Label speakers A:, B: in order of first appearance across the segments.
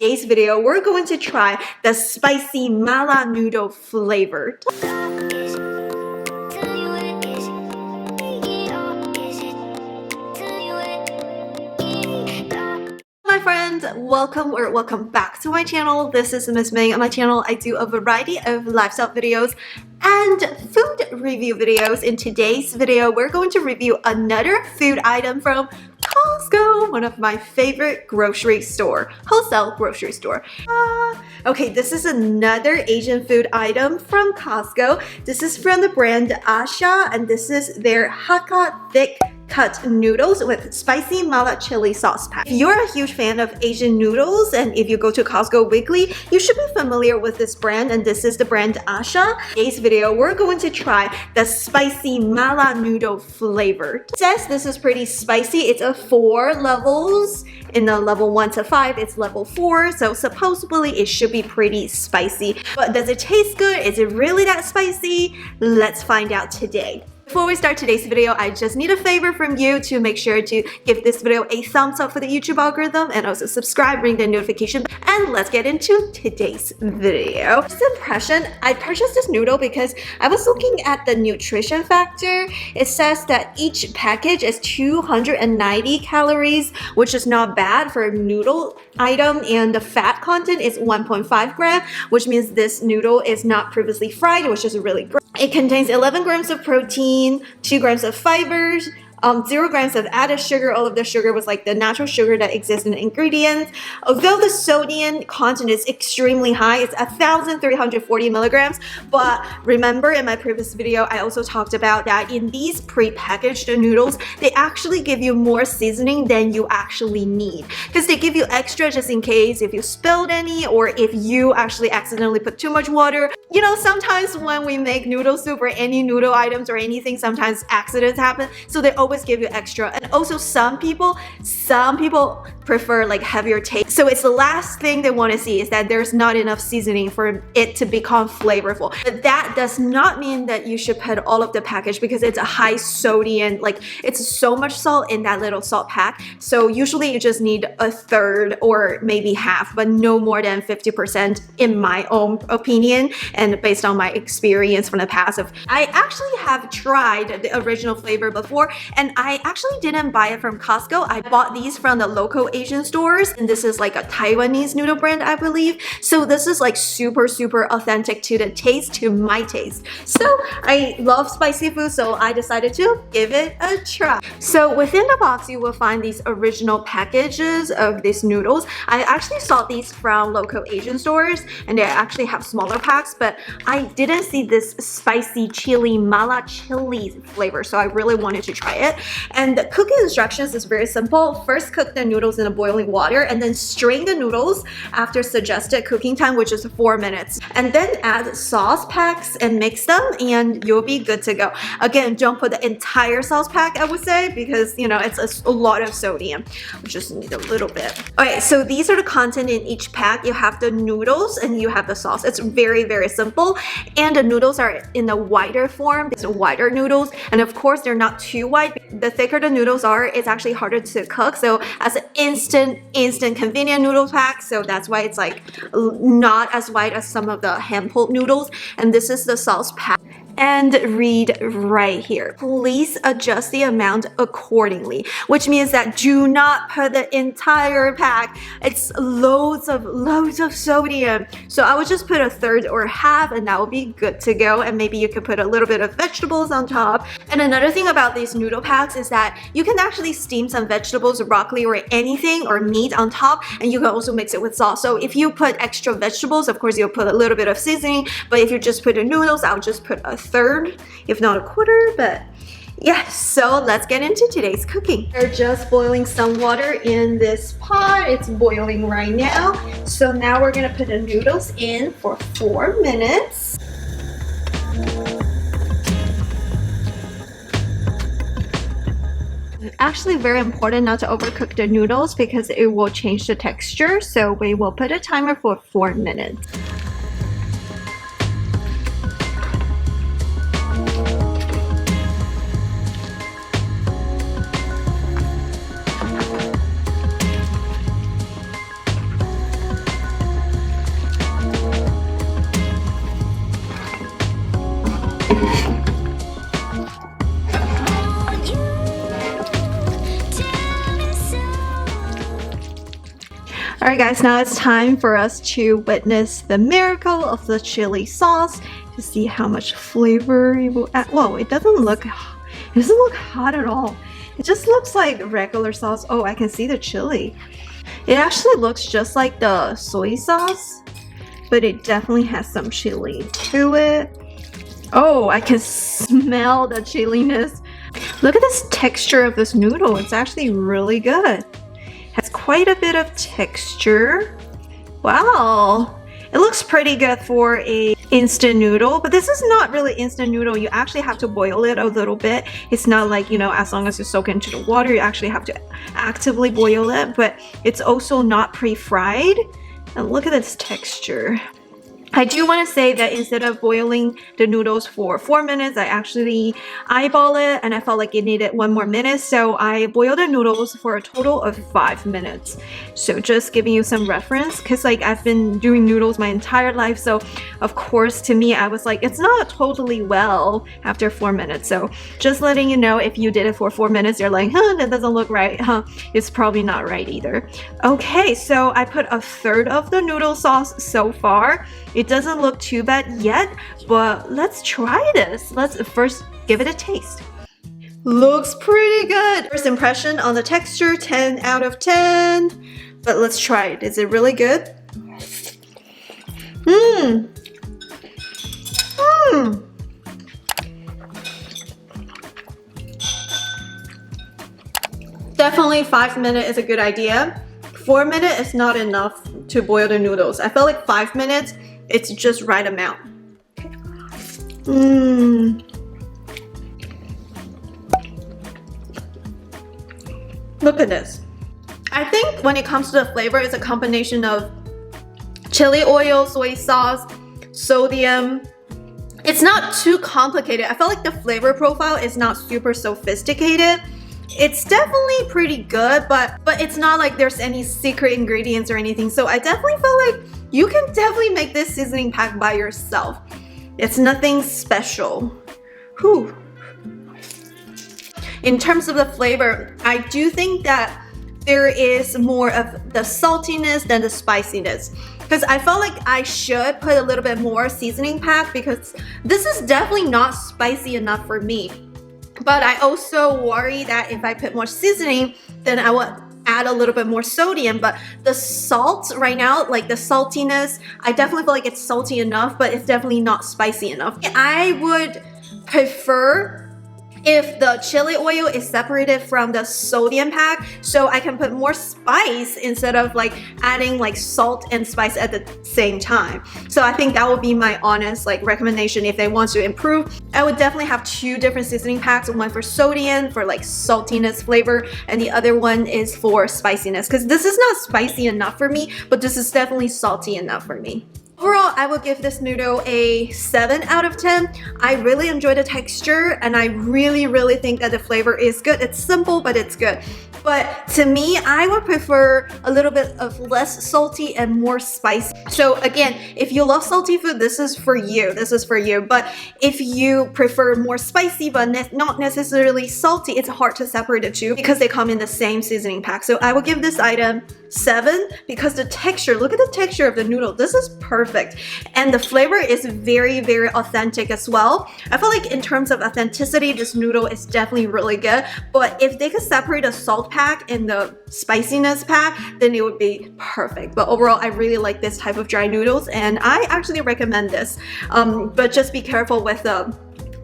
A: Today's video, we're going to try the spicy mala noodle flavor. My friends, welcome back to my channel. This is Miss Ming. On my channel, I do a variety of lifestyle videos and food review videos. In today's video, we're going to review another food item from Costco, one of my favorite grocery store, wholesale grocery store. Okay, this is another Asian food item from Costco. This is from the brand Asha, and this is their Hakka thick cut noodles with spicy mala chili sauce pack. If you're a huge fan of Asian noodles and if you go to Costco weekly, you should be familiar with this brand, and this is the brand Asha. In today's video, we're going to try the spicy mala noodle flavor. It says this is pretty spicy. It's a 4 levels. In the level 1 to 5, it's level 4, so supposedly it should be pretty spicy. But does it taste good? Is it really that spicy? Let's find out today. Before we start today's video, I just need a favor from you to make sure to give this video a thumbs up for the YouTube algorithm and also subscribe, ring the notification, and let's get into today's video. First impression, I purchased this noodle because I was looking at the nutrition factor. It says that each package is 290 calories, which is not bad for a noodle item, and the fat content is 1.5 gram, which means this noodle is not previously fried, which is really great. It contains 11 grams of protein, 2 grams of fibers, 0 grams of added sugar. All of the sugar was like the natural sugar that exists in the ingredients. Although the sodium content is extremely high, it's 1,340 milligrams. But remember, in my previous video, I also talked about that in these pre-packaged noodles, they actually give you more seasoning than you actually need, because they give you extra just in case if you spilled any or if you actually accidentally put too much water. You know, sometimes when we make noodle soup or any noodle items or anything, sometimes accidents happen. So they always give you extra. And also some people prefer like heavier taste. So it's the last thing they want to see is that there's not enough seasoning for it to become flavorful. But that does not mean that you should put all of the package, because it's a high sodium, like it's so much salt in that little salt pack. So usually you just need a third or maybe half, but no more than 50% in my own opinion and based on my experience from the past. I actually have tried the original flavor before, and I actually didn't buy it from Costco. I bought these from the local Asian stores, and this is like a Taiwanese noodle brand, I believe. So this is like super authentic to the taste, to my taste. So I love spicy food, so I decided to give it a try. So within the box, you will find these original packages of these noodles. I actually saw these from local Asian stores, and they actually have smaller packs, but I didn't see this spicy chili mala chili flavor, so I really wanted to try it. And the cooking instructions is very simple. First, cook the noodles in a boiling water and then strain the noodles after suggested cooking time, which is 4 minutes. And then add sauce packs and mix them, and you'll be good to go. Again, don't put the entire sauce pack, I would say, because you know it's a lot of sodium. We just need a little bit. Okay, so these are the content in each pack. You have the noodles and you have the sauce. It's very simple, and the noodles are in a wider form. It's wider noodles, and of course they're not too wide. The thicker the noodles are, it's actually harder to cook. So as an instant convenient noodle pack, so that's why it's like not as wide as some of the hand-pulled noodles. And this is the sauce pack. And read right here, please adjust the amount accordingly, which means that do not put the entire pack. It's loads of sodium. So I would just put a third or half, and that will be good to go. And maybe you could put a little bit of vegetables on top. And another thing about these noodle packs is that you can actually steam some vegetables, broccoli or anything, or meat on top, and you can also mix it with sauce. So if you put extra vegetables, of course you'll put a little bit of seasoning, but if you just put the noodles, I'll just put a third, if not a quarter. But yeah, so let's get into today's cooking. We're just boiling some water in this pot. It's boiling right now. So now we're gonna put the noodles in for 4 minutes. It's actually very important not to overcook the noodles because it will change the texture. So we will put a timer for 4 minutes. Alright guys, now it's time for us to witness the miracle of the chili sauce to see how much flavor it will add. Whoa, it doesn't look hot at all. It just looks like regular sauce. Oh, I can see the chili. It actually looks just like the soy sauce, but it definitely has some chili to it. Oh, I can smell the chiliness. Look at this texture of this noodle. It's actually really good. Has quite a bit of texture. Wow. It looks pretty good for a instant noodle, but this is not really instant noodle. You actually have to boil it a little bit. It's not like, you know, as long as you soak it into the water, you actually have to actively boil it, but it's also not pre-fried. And look at this texture. I do want to say that instead of boiling the noodles for 4 minutes, I actually eyeball it and I felt like it needed 1 more minute. So I boiled the noodles for a total of 5 minutes. So just giving you some reference, because like I've been doing noodles my entire life. So of course to me, I was like, it's not totally well after 4 minutes. So just letting you know, if you did it for 4 minutes, you're like, huh, that doesn't look right. Huh, it's probably not right either. Okay, so I put 1/3 of the noodle sauce so far. It doesn't look too bad yet, but let's try this. Let's first give it a taste. Looks pretty good. First impression on the texture, 10 out of 10. But let's try it. Is it really good? Definitely 5 minutes is a good idea. 4 minutes is not enough to boil the noodles. I felt like 5 minutes, it's just right amount. Look at this. I think when it comes to the flavor, it's a combination of chili oil, soy sauce, sodium. It's not too complicated. I felt like the flavor profile is not super sophisticated. It's definitely pretty good, but it's not like there's any secret ingredients or anything. So I definitely feel like you can definitely make this seasoning pack by yourself. It's nothing special. Whew. In terms of the flavor, I do think that there is more of the saltiness than the spiciness. Because I felt like I should put a little bit more seasoning pack because this is definitely not spicy enough for me. But I also worry that if I put more seasoning, then I will add a little bit more sodium. But the salt right now, like the saltiness, I definitely feel like it's salty enough, but it's definitely not spicy enough. I would prefer if the chili oil is separated from the sodium pack, so I can put more spice instead of like adding like salt and spice at the same time. So I think that would be my honest like recommendation if they want to improve. I would definitely have 2 different seasoning packs, one for sodium for like saltiness flavor and the other one is for spiciness, because this is not spicy enough for me, but this is definitely salty enough for me. Overall, I would give this noodle a 7 out of 10. I really enjoy the texture and I really think that the flavor is good. It's simple, but it's good. But to me, I would prefer a little bit of less salty and more spicy. So again, if you love salty food, this is for you. This is for you. But if you prefer more spicy but not necessarily salty, it's hard to separate the two because they come in the same seasoning pack. So I would give this item 7 because the texture, look at the texture of the noodle. This is perfect. And the flavor is very authentic as well. I feel like in terms of authenticity, this noodle is definitely really good. But if they could separate the salt pack and the spiciness pack, then it would be perfect. But overall, I really like this type of dry noodles and I actually recommend this. But just be careful with the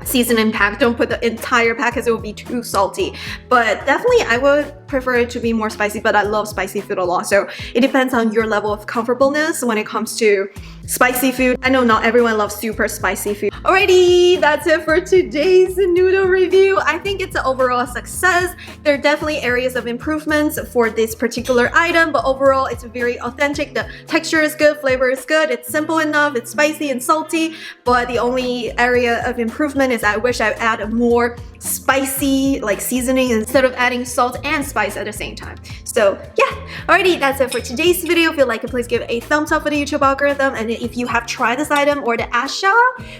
A: seasoning pack. Don't put the entire pack because it will be too salty. But definitely I would prefer it to be more spicy, but I love spicy food a lot. So it depends on your level of comfortableness when it comes to spicy food. I know not everyone loves super spicy food. Alrighty, that's it for today's noodle review. I think it's an overall success. There are definitely areas of improvements for this particular item, but overall it's very authentic. The texture is good, flavor is good, it's simple enough, it's spicy and salty, but the only area of improvement is I wish I add more spicy like seasoning instead of adding salt and spice. spice at the same time. So yeah, alrighty, that's it for today's video. If you like it, please give a thumbs up for the YouTube algorithm. And if you have tried this item or the Asha,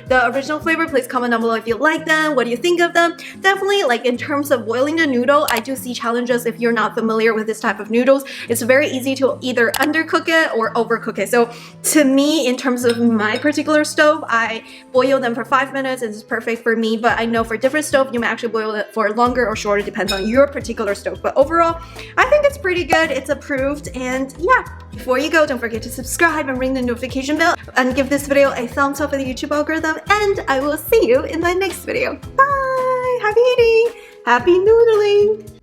A: the original flavor, please comment down below if you like them. What do you think of them? Definitely, like in terms of boiling the noodle, I do see challenges if you're not familiar with this type of noodles. It's very easy to either undercook it or overcook it. So to me, in terms of my particular stove, I boil them for 5 minutes and it's perfect for me. But I know for different stove, you may actually boil it for longer or shorter, depends on your particular stove. But overall, I think it's pretty good. It's approved. And yeah, before you go, don't forget to subscribe and ring the notification bell and give this video a thumbs up for the YouTube algorithm. And I will see you in my next video. Bye! Happy eating! Happy noodling!